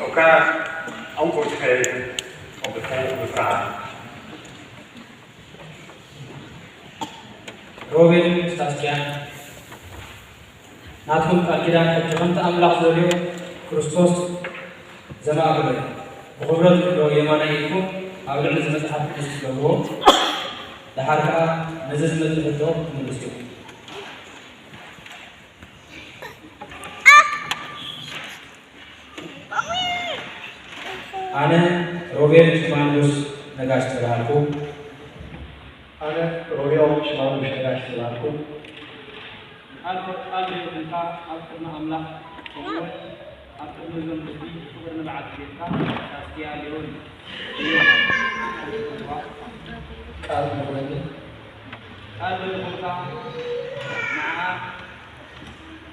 elkaar antwoord geven op de volgende vragen. Robin Sebastian. Naatkum Kalkidan Kachamanta Amlak Zolio Christos Zamagabel. Bukhurat Lo Yamana Iku, Abdul Zmet Hafiz Logo, the Harka, Mrs. Metal Ministry. Ana Robin Shimanus Nagashtarako. Ana Robin Shimanus Nagashtarako. Al-Qur'an Al-Qur'an Al-Qur'an after Muslim to be over the Africa, Saskia Leon.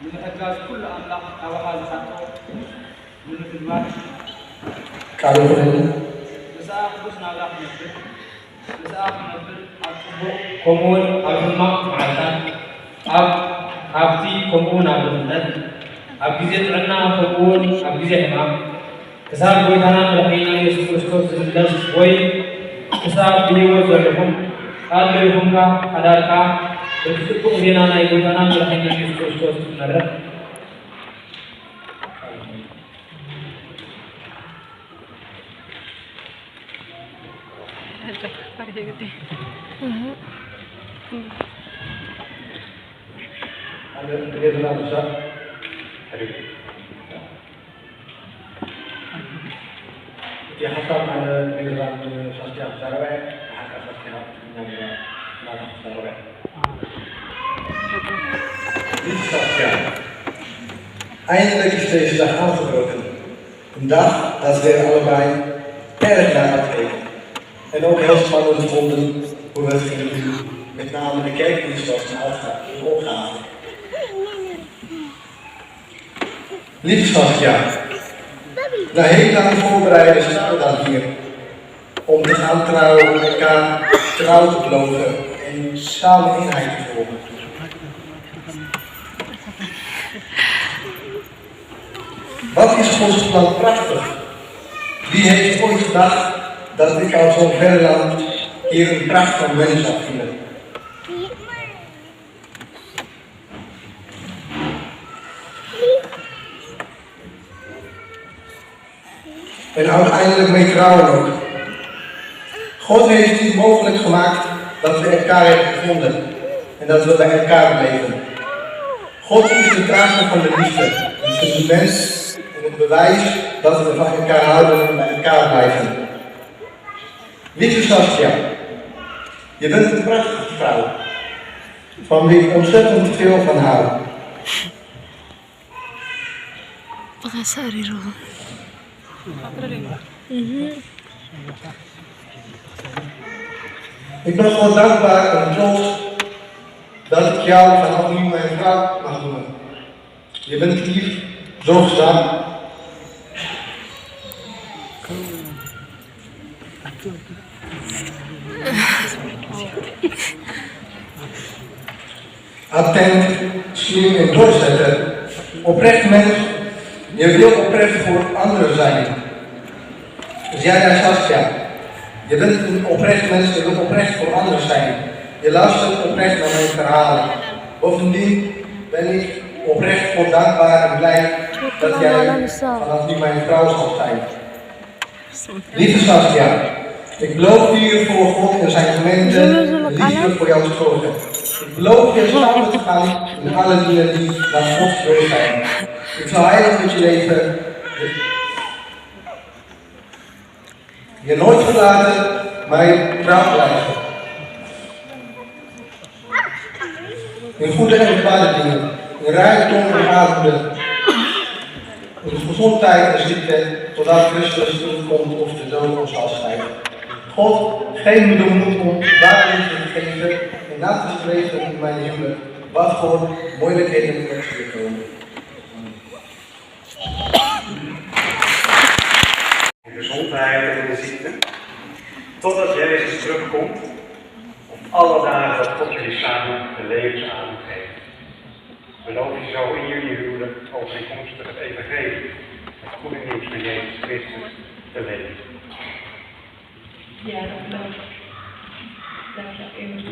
من الأجواز كل أملاك أو هذا ساتو من الأجواز. كارولين. مساء بس ناقة نبض. مساء نبض أكبر كمون أرمى معتان. أبتي كمون أبتي. أبجيز عنا كمون أبجيز حمام. كسر بوي ثنا ملحينا يسوع كريستوس زندس بوي. كسر بيوه زرهم. أدريهم كا أدار كا. Itu kemudian anak ibu tanam berhanya Yesus benar. Ada kegiatan besar. Dia hasam ada kegiatan sosial secara hak sosial dengan nama secara Eindelijk is deze dag aangebroken. Een dag dat we allebei erg naar uitkeken. En ook heel spannend vonden hoe we het gingen doen. Met name de kerkdienst zoals de opgave. Lieve Saskia, na heel lang voorbereiden staan we dan hier. Om te gaan trouwen, met elkaar trouw te beloven en samen eenheid te vormen. Wat is Gods plan prachtig? Wie heeft ooit gedacht dat ik uit zo'n ver land hier een pracht van mens zou vinden? En uiteindelijk mee trouwen ook. God heeft het mogelijk gemaakt dat we elkaar hebben gevonden en dat we bij elkaar bleven. God is de drager van de liefde, dus de mens en het bewijs dat we van elkaar houden en bij elkaar blijven. Lieve Saskia, je bent een prachtige vrouw, van wie ik ontzettend veel van hou. Ik ben gewoon dankbaar en trots dat ik jou vanaf nu mijn vrouw mag noemen. Je bent lief, zorgzaam. Attent, slim en doorzetter. Oprecht mens. Je wil oprecht voor anderen zijn. Dus jij, Saskia. Je bent een oprecht mens, je wilt oprecht voor anderen zijn. Je luistert oprecht naar mijn verhalen. Bovendien ben ik oprecht voor dankbaar en blij dat jij vanaf nu mijn vrouw zal zijn. Lieve Saskia, ik beloof hier voor God en zijn gemeente liefde voor jou te zorgen. Ik beloof je samen te gaan in alle dingen die naar God wil zijn. Ik zal heilig met je leven. Je nooit verlaten, maar je trouw blijven. In goede en kwade dingen, in rijkdom en armoede, in gezondheid en ziekte, totdat Christus terugkomt of de dood ons zal scheiden. God, geef me de moed om waarheid te geven en na te streven in mijn huwelijk, wat voor moeilijkheden er zullen komen. Gezondheid en de ziekte, totdat Jezus terugkomt, op alle dagen dat God jullie samen de levensadem geeft. Beloof je zo in jullie huwelijk overeenkomstig het evangelie, met goede nieuws van Jezus Christus te leven. Ja, dat klopt. Dankjewel, Eeuwen.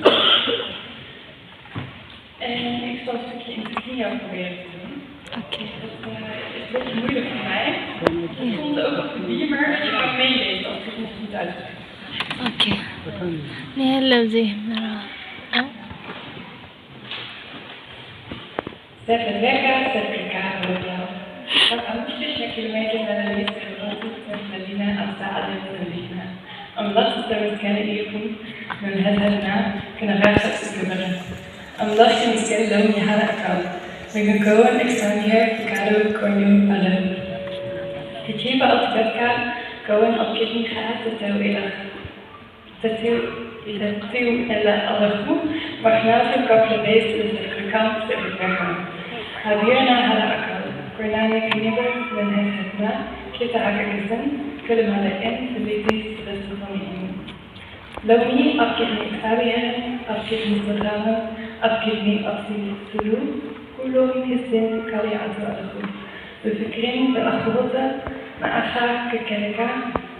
En ik zal een stukje in Turkije proberen te doen. Oké. Dat is een beetje moeilijk voor mij. Ik stond ook op de beamer en je kan meelezen als ik het niet goed uitspreek. اوكي نهلا زي مرة Cerca cercado ya. فأمشي 6 كيلومتر من المدينة المدينة الساعة المدينة. Omdat het er kennen يكون من هذا كنا غاصة سكبرة. Omdat je niet kent dan je haar kan. We gaan extrañar caro conyo alem. Het hier bij het bedka gaan op je niet gaat het heel erg. تتيو إلى الأخو وحناس قبل بيت الكام سبكان هذينا على أكل كلنا كنيبر من هذا كي تعجزن كل ما لقين في بيتي سبسطوني لو مي أبكيني كتابيا أبكيني صدامة أبكيني أبسي سلو كلهم يسين كالي عزو الأخو بفكرين بالأخوضة مع أخا ككلكا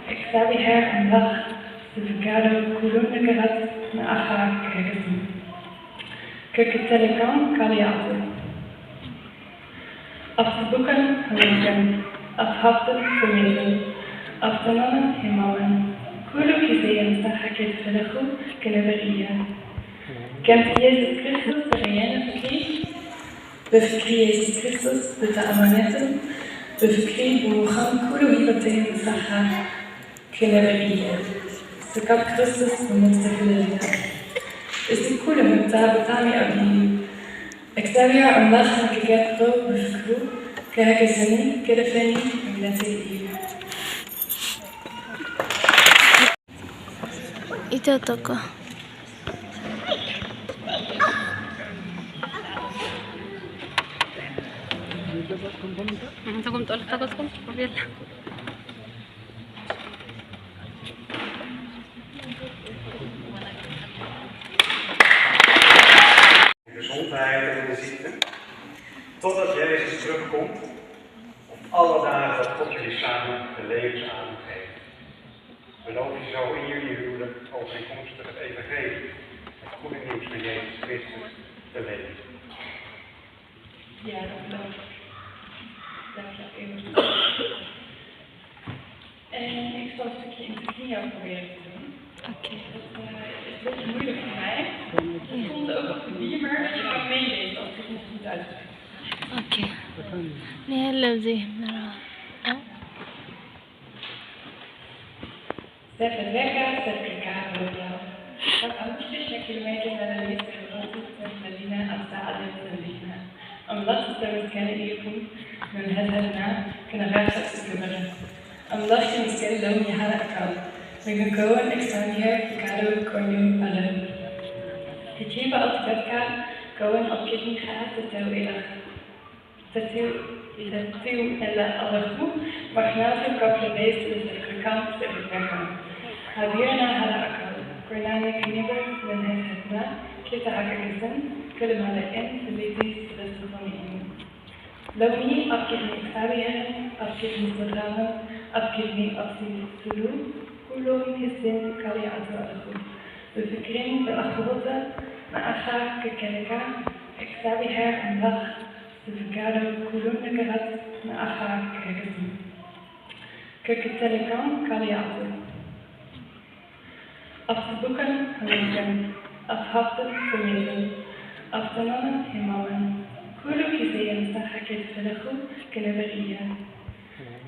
كتابيها عملاق Cercado kulun negara na akha kegesen. Keketelekan kaliatu. Afterboeken hangen, afhaften vermeten, afternamen hemamen. Kulu kiseyen sa haket velechu keneveria. Kent Jezus Christus de reëne verkrieg? Befkrie Jezus Christus de te amanetten? Befkrie boegan kulu hibateen sa ha keneveria. Sekap Christus benutzt Hilfe. Ist die coole mit da betami abi. Exterior am Lachen gegetro befkru, kehgeseni, kedefeni, imleti. Itu toko. تقوم تقول تقصكم وبيلا Gezondheid en in de ziekte, totdat Jezus terugkomt om alle dagen dat God jullie samen de levensadem geeft. Beloof je zo in jullie huwelijk overeenkomstig het evangelie, het goede nieuws van Jezus Christus te leven. Ja, dat klopt. Dankjewel, Eeuwen. En ik zal een stukje in Turkije proberen te doen. اوكي Dat is een beetje moeilijk voor mij. Ik stond ook op de beamer en je kan meelezen als ik het niet goed uitspreek. اوكي نهلا زي مرة cercado ya. فأمشي 6 كيلومتر من المدينة الساعة المدينة. Omdat het er kennen يكون من هذا كنا غاصة سكبرة. Omdat je niet kent dan je haar kan. We gaan extrañar caro conyo alem. Het hier bij het bedka gaan op je niet gaat het heel erg. تتيو إلى الأخو وحناس قبل بيت الكام سبكان هذينا على أكل كلنا كنيبر من هذا كي تعجزن كل ما لقين في بيتي سبسطوني لو مي أبكيني كتابيا أبكيني صدامة أبكيني أبسي سلو كلهم يسين كالي عزو الأخو بفكرين بالأخوضة مع أخا ككلكا كتابيها عملاق Cercado kulun negara na akha kegesen. Keketelekan kaliatu. Afterboeken hangen, afhaften vermeten, afternamen hemamen. Kulu kiseyen sa haket velechu keneveria.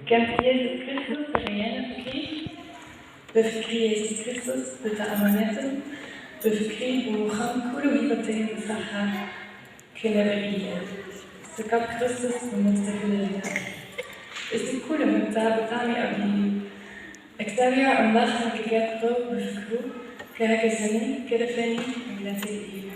Kent Jezus Christus de reëne verkrieg? Befkrie Jezus Christus de te amanetten? Befkrie boegan kulu hibateen sa ha keneveria. Sekap Christus benutzt Hilfe. Ist die coole mit da betami abi. Exterior am Lachen gegetro befkru, kehgeseni, kedefeni, imleti.